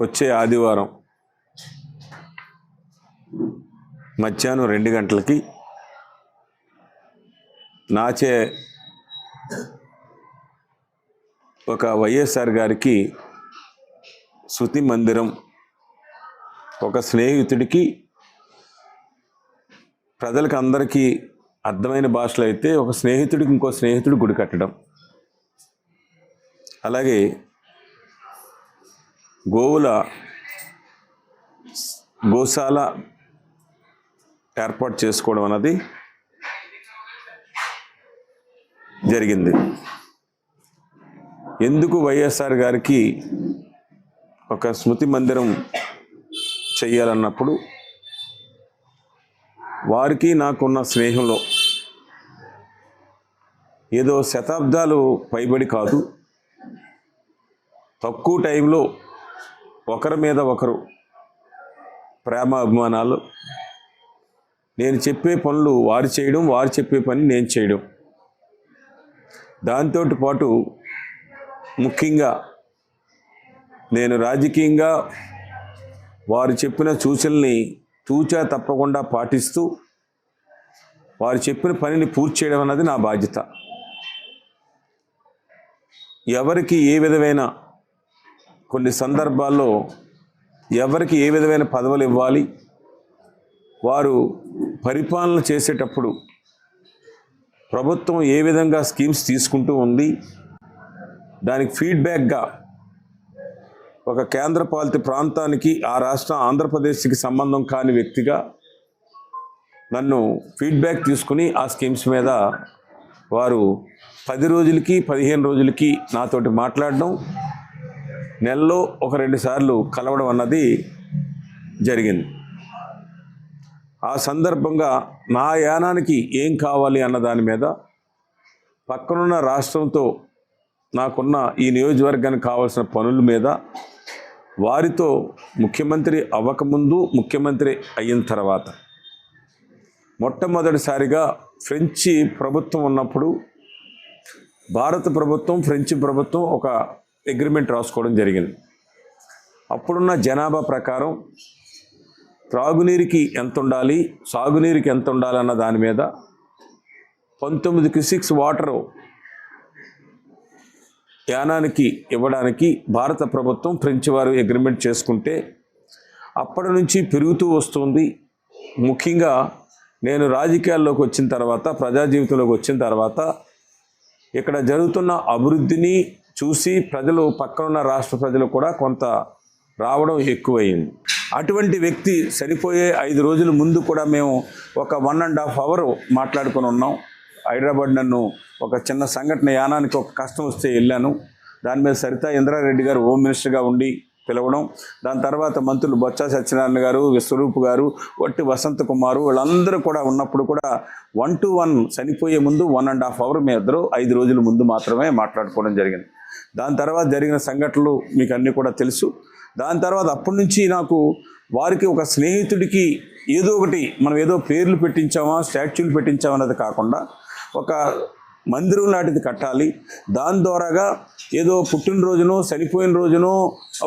వచ్చే ఆదివారం మధ్యాహ్నం 2 గంటలకి నాచే ఒక వైఎస్ఆర్ గారికి శృతి మందిరం, ఒక స్నేహితుడికి, ప్రజలకు అందరికీ అర్థమైన భాషలో అయితే ఒక స్నేహితుడికి ఇంకో స్నేహితుడు గుడి కట్టడం, అలాగే గోశాల ఏర్పాటు చేసుకోవడం అన్నది జరిగింది. ఎందుకు వైఎస్ఆర్ గారికి ఒక స్మృతి మందిరం చెయ్యాలన్నప్పుడు వారికి నాకున్న స్నేహంలో ఏదో శతాబ్దాలు పైబడి కాదు, తక్కువ టైంలో ఒకరి మీద ఒకరు ప్రేమ అభిమానాలు, నేను చెప్పే పనులు వారు చేయడం, వారు చెప్పే పని నేను చేయడం, దాంతో పాటు ముఖ్యంగా నేను రాజకీయంగా వారు చెప్పిన సూచనల్ని తూచా తప్పకుండా పాటిస్తూ వారు చెప్పిన పనిని పూర్తి చేయడం అన్నది నా బాధ్యత. ఎవరికి ఏ విధమైన కొన్ని సందర్భాల్లో ఎవరికి ఏ విధమైన పదవులు ఇవ్వాలి, వారు పరిపాలన చేసేటప్పుడు ప్రభుత్వం ఏ విధంగా స్కీమ్స్ తీసుకుంటూ ఉంది, దానికి ఫీడ్బ్యాక్గా ఒక కేంద్రపాలిత ప్రాంతానికి, ఆ రాష్ట్రం ఆంధ్రప్రదేశ్కి సంబంధం కాని వ్యక్తిగా నన్ను ఫీడ్బ్యాక్ తీసుకుని ఆ స్కీమ్స్ మీద వారు 10 రోజులకి 15 రోజులకి నాతోటి మాట్లాడడం, నెలలో 1-2 సార్లు కలవడం అన్నది జరిగింది. ఆ సందర్భంగా నా యానానికి ఏం కావాలి అన్న దాని మీద పక్కనున్న రాష్ట్రంతో నాకున్న ఈ నియోజకవర్గానికి కావాల్సిన పనుల మీద వారితో ముఖ్యమంత్రి అవ్వకముందు, ముఖ్యమంత్రి అయిన తర్వాత మొట్టమొదటిసారిగా ఫ్రెంచి ప్రభుత్వం ఉన్నప్పుడు భారత ప్రభుత్వం, ఫ్రెంచి ప్రభుత్వం ఒక అగ్రిమెంట్ రాసుకోవడం జరిగింది. అప్పుడున్న జనాభా ప్రకారం త్రాగునీరుకి ఎంత ఉండాలి, సాగునీరుకి ఎంత ఉండాలన్న దాని మీద 19 క్యూసెక్స్ వాటరు యానానికి ఇవ్వడానికి భారత ప్రభుత్వం, ఫ్రెంచ్ వారు అగ్రిమెంట్ చేసుకుంటే అప్పటి నుంచి పెరుగుతూ వస్తుంది. ముఖ్యంగా నేను రాజకీయాల్లోకి వచ్చిన తర్వాత, ప్రజా జీవితంలోకి వచ్చిన తర్వాత ఇక్కడ జరుగుతున్న అభివృద్ధిని చూసి ప్రజలు, పక్కనున్న రాష్ట్ర ప్రజలు కూడా కొంత రావడం ఎక్కువయింది. అటువంటి వ్యక్తి చనిపోయే 5 రోజుల ముందు కూడా మేము ఒక 1.5 అవర్ మాట్లాడుకొని ఉన్నాం. హైదరాబాద్ నన్ను ఒక చిన్న సంఘటన, యానానికి ఒక కష్టం వస్తే వెళ్ళాను. దాని మీద సరితా ఇంద్రారెడ్డి గారు హోమ్ మినిస్టర్గా ఉండి పిలవడం, దాని తర్వాత మంత్రులు బొత్స సత్యనారాయణ గారు, విశ్వరూప్ గారు, వట్టి వసంత కుమారు, వీళ్ళందరూ కూడా ఉన్నప్పుడు కూడా 1-to-1 చనిపోయే ముందు 1.5 అవర్ మీ ఇద్దరు 5 రోజుల ముందు మాత్రమే మాట్లాడుకోవడం జరిగింది. దాని తర్వాత జరిగిన సంఘటనలు మీకు అన్నీ కూడా తెలుసు. దాని తర్వాత అప్పటి నుంచి నాకు వారికి ఒక స్నేహితుడికి ఏదో ఒకటి, మనం ఏదో పేర్లు పెట్టించామా, స్టాచ్యూలు పెట్టించామన్నది కాకుండా ఒక మందిరం లాంటిది కట్టాలి, దాని ద్వారాగా ఏదో పుట్టినరోజునో చనిపోయిన రోజునో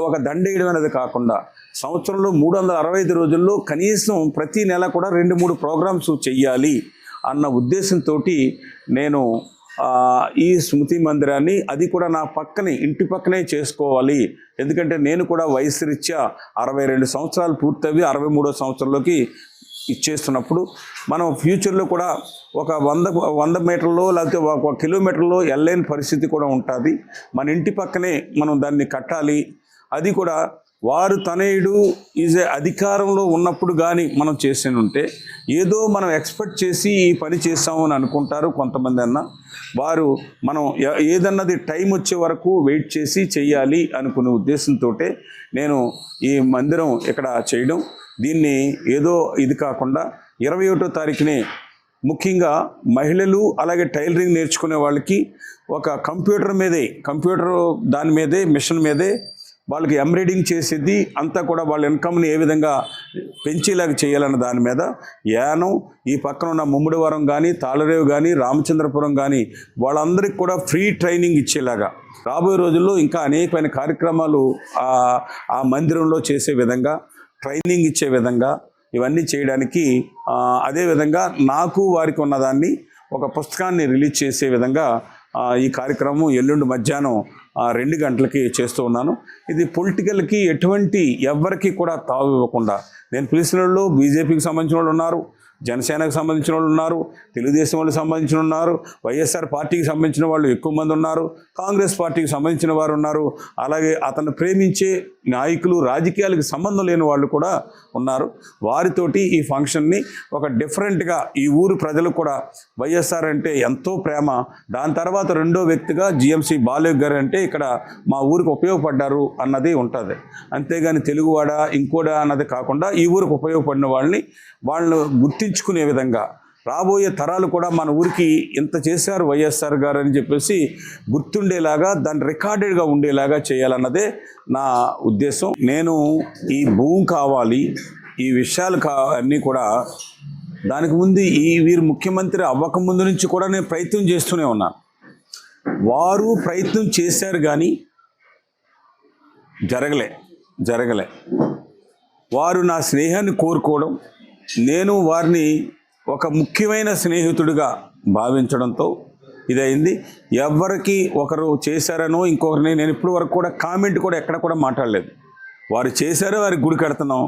ఒక దండేయడం అనేది కాకుండా సంవత్సరంలో 365 రోజుల్లో కనీసం ప్రతి నెల కూడా 2-3 ప్రోగ్రామ్స్ చెయ్యాలి అన్న ఉద్దేశంతో నేను ఈ స్మృతి మందిరాన్ని, అది కూడా నా పక్కనే, ఇంటి పక్కనే చేసుకోవాలి. ఎందుకంటే నేను కూడా వయసు రీత్యా 62 సంవత్సరాలు పూర్తవి 63వ సంవత్సరంలోకి ఇచ్చేస్తున్నప్పుడు మనం ఫ్యూచర్లో కూడా ఒక 100 మీటర్లో లేకపోతే 1 కిలోమీటర్లో వెళ్ళలేని పరిస్థితి కూడా ఉంటుంది. మన ఇంటి పక్కనే మనం దాన్ని కట్టాలి. అది కూడా వారు తనయుడు అధికారంలో ఉన్నప్పుడు కానీ మనం చేసి ఉంటే ఏదో మనం ఎక్స్పెక్ట్ చేసి ఈ పని చేస్తాము అని అనుకుంటారు కొంతమంది. వారు మనం ఏదన్నది టైం వచ్చే వరకు వెయిట్ చేసి చెయ్యాలి అనుకునే ఉద్దేశంతో నేను ఈ మందిరం ఇక్కడ చేయడం. దీన్ని ఏదో ఇది కాకుండా 21వ తారీఖునే ముఖ్యంగా మహిళలు, అలాగే టైలరింగ్ నేర్చుకునే వాళ్ళకి ఒక కంప్యూటర్ దాని మీదే, మిషన్ మీదే వాళ్ళకి ఎంబ్రాయిడింగ్ చేసేది అంతా కూడా వాళ్ళ ఇన్కమ్ని ఏ విధంగా పెంచేలాగా చేయాలన్న దాని మీద యానం, ఈ పక్కన ఉన్న ముమ్మిడివరం కానీ, తాళరేవు కానీ, రామచంద్రపురం కానీ వాళ్ళందరికీ కూడా ఫ్రీ ట్రైనింగ్ ఇచ్చేలాగా రాబోయే రోజుల్లో ఇంకా అనేకమైన కార్యక్రమాలు ఆ మందిరంలో చేసే విధంగా, ట్రైనింగ్ ఇచ్చే విధంగా ఇవన్నీ చేయడానికి, అదేవిధంగా నాకు వారికి ఉన్నదాన్ని ఒక పుస్తకాన్ని రిలీజ్ చేసే విధంగా ఈ కార్యక్రమం ఎల్లుండి మధ్యాహ్నం 2 గంటలకి చేస్తూ ఉన్నాను. ఇది పొలిటికల్కి ఎటువంటి ఎవ్వరికి కూడా తావు ఇవ్వకుండా, నేను పిలిచిన వాళ్ళు బీజేపీకి సంబంధించిన వాళ్ళు ఉన్నారు, జనసేనకు సంబంధించిన వాళ్ళు ఉన్నారు, తెలుగుదేశం వాళ్ళకి సంబంధించిన ఉన్నారు, వైఎస్ఆర్ పార్టీకి సంబంధించిన వాళ్ళు ఎక్కువ మంది ఉన్నారు, కాంగ్రెస్ పార్టీకి సంబంధించిన వారు ఉన్నారు, అలాగే అతను ప్రేమించే నాయకులు, రాజకీయాలకు సంబంధం లేని వాళ్ళు కూడా ఉన్నారు. వారితోటి ఈ ఫంక్షన్ని ఒక డిఫరెంట్గా ఈ ఊరు ప్రజలు కూడా వైఎస్ఆర్ అంటే ఎంతో ప్రేమ, దాని తర్వాత రెండో వ్యక్తిగా జిఎంసి బాలయ్య గారు అంటే ఇక్కడ మా ఊరికి ఉపయోగపడ్డారు అన్నది ఉంటుంది. అంతేగాని తెలుగువాడా ఇంకోడా అన్నది కాకుండా ఈ ఊరికి ఉపయోగపడిన వాళ్ళని గుర్తించుకునే విధంగా రాబోయే తరాలు కూడా మన ఊరికి ఇంత చేశారు వైఎస్ఆర్ గారు అని చెప్పేసి గుర్తుండేలాగా, దాన్ని రికార్డెడ్గా ఉండేలాగా చేయాలన్నదే నా ఉద్దేశం. నేను ఈ భూమి కావాలి, ఈ విషయాలు అన్నీ కూడా దానికి ముందు వీరు ముఖ్యమంత్రి అవ్వకముందు నుంచి కూడా నేను ప్రయత్నం చేస్తూనే ఉన్నాను. వారు ప్రయత్నం చేశారు కానీ జరగలే. వారు నా స్నేహాన్ని కోరుకోవడం, నేను వారిని ఒక ముఖ్యమైన స్నేహితుడిగా భావించడంతో ఇదైంది. ఎవరికి ఒకరు చేశారనో ఇంకొకరిని నేను ఇప్పటి వరకు కూడా కామెంట్ కూడా ఎక్కడ కూడా మాట్లాడలేదు. వారు చేశారో వారికి గుడి కడుతున్నాం,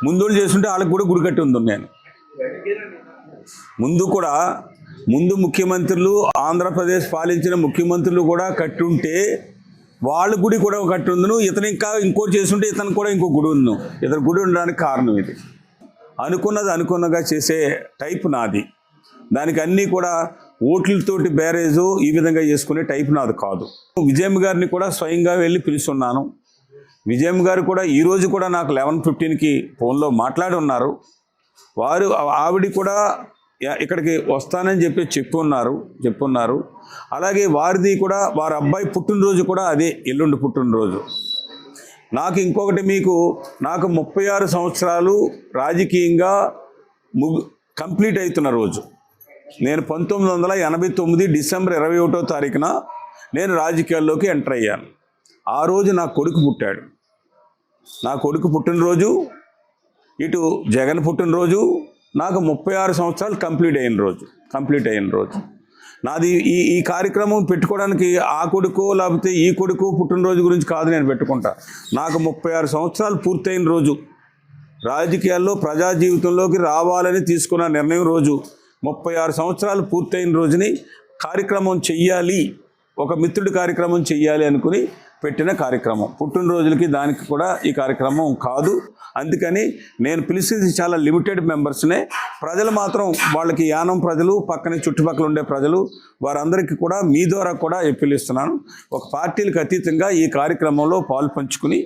ముందు చేస్తుంటే వాళ్ళకి కూడా గుడి కట్టి ఉంది. నేను ముందు ముఖ్యమంత్రులు, ఆంధ్రప్రదేశ్ పాలించిన ముఖ్యమంత్రులు కూడా కట్టుంటే వాళ్ళ గుడి కూడా కట్టి ఉందను, ఇతను ఇంకోటి చేస్తుంటే ఇతను కూడా ఇంకో గుడి ఉంది. ఇతను గుడి ఉండడానికి కారణం ఇది. అనుకున్నగా చేసే టైప్ నాది. దానికి అన్నీ కూడా ఓట్లతోటి బ్యారేజు ఈ విధంగా చేసుకునే టైప్ నాది కాదు. విజయమ్మ గారిని కూడా స్వయంగా వెళ్ళి పిలుస్తున్నాను. విజయమ్మ గారు కూడా ఈరోజు కూడా నాకు 11:15కి ఫోన్లో మాట్లాడి ఉన్నారు. ఆవిడ కూడా ఇక్కడికి వస్తానని చెప్పి చెప్పున్నారు. అలాగే వారిది కూడా వారి అబ్బాయి పుట్టినరోజు కూడా అదే ఎల్లుండి పుట్టినరోజు. నాకు ఇంకొకటి, నాకు 36 సంవత్సరాలు రాజకీయంగా కంప్లీట్ అవుతున్న రోజు. నేను 1989 డిసెంబర్ 21వ తారీఖున నేను రాజకీయాల్లోకి ఎంటర్ అయ్యాను. ఆ రోజు నా కొడుకు పుట్టాడు. నా కొడుకు పుట్టినరోజు, ఇటు జగన్ పుట్టినరోజు, నాకు 36 సంవత్సరాలు కంప్లీట్ అయిన రోజు నాది. ఈ కార్యక్రమం పెట్టుకోవడానికి ఆ కొడుకు లేకపోతే ఈ కొడుకు పుట్టినరోజు గురించి కాదు నేను పెట్టుకుంటా. నాకు 36 సంవత్సరాలు పూర్తయిన రోజు, రాజకీయాల్లో ప్రజా జీవితంలోకి రావాలని తీసుకున్న నిర్ణయం రోజు, 36 సంవత్సరాలు పూర్తయిన రోజుని కార్యక్రమం చెయ్యాలి, ఒక మిత్రుడి కార్యక్రమం చెయ్యాలి అనుకుని పెట్టిన కార్యక్రమం. పుట్టినరోజులకి దానికి కూడా ఈ కార్యక్రమం కాదు. అందుకని నేను పిలిచేది చాలా లిమిటెడ్ మెంబర్స్నే. ప్రజలు మాత్రం వాళ్ళకి యానం ప్రజలు, పక్కనే చుట్టుపక్కల ఉండే ప్రజలు, వారందరికీ కూడా మీ ద్వారా కూడా పిలుస్తున్నాను. ఒక పార్టీలకు అతీతంగా ఈ కార్యక్రమంలో పాలు పంచుకుని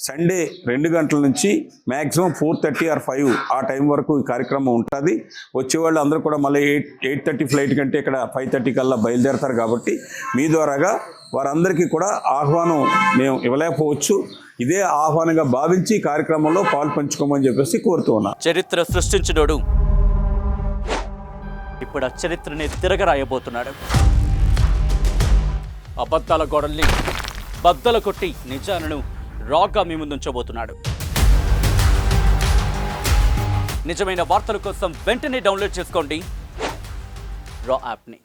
సండే 2 గంటల నుంచి మ్యాక్సిమం 4:30 or 5 ఆ టైం వరకు ఈ కార్యక్రమం ఉంటుంది. వచ్చేవాళ్ళు అందరూ కూడా మళ్ళీ 8:30 ఫ్లైట్ కంటే ఇక్కడ 5:30 కల్లా బయలుదేరతారు. కాబట్టి మీ ద్వారాగా వారందరికీ కూడా ఆహ్వానం మేము ఇవ్వలేకపోవచ్చు. ఇదే ఆహ్వానంగా భావించి కార్యక్రమంలో పాలు పంచుకోమని చెప్పేసి కోరుతూ ఉన్నా. చరిత్ర సృష్టించినోడు ఇప్పుడు ఆ చరిత్రని తిరగరాయబోతున్నాడు. అబద్ధాల గోడల్ని బద్దలు కొట్టి నిజాలను రాగా మీ ముందుంచబోతున్నాడు. నిజమైన వార్తల కోసం వెంటనే డౌన్లోడ్ చేసుకోండి రా యాప్ని.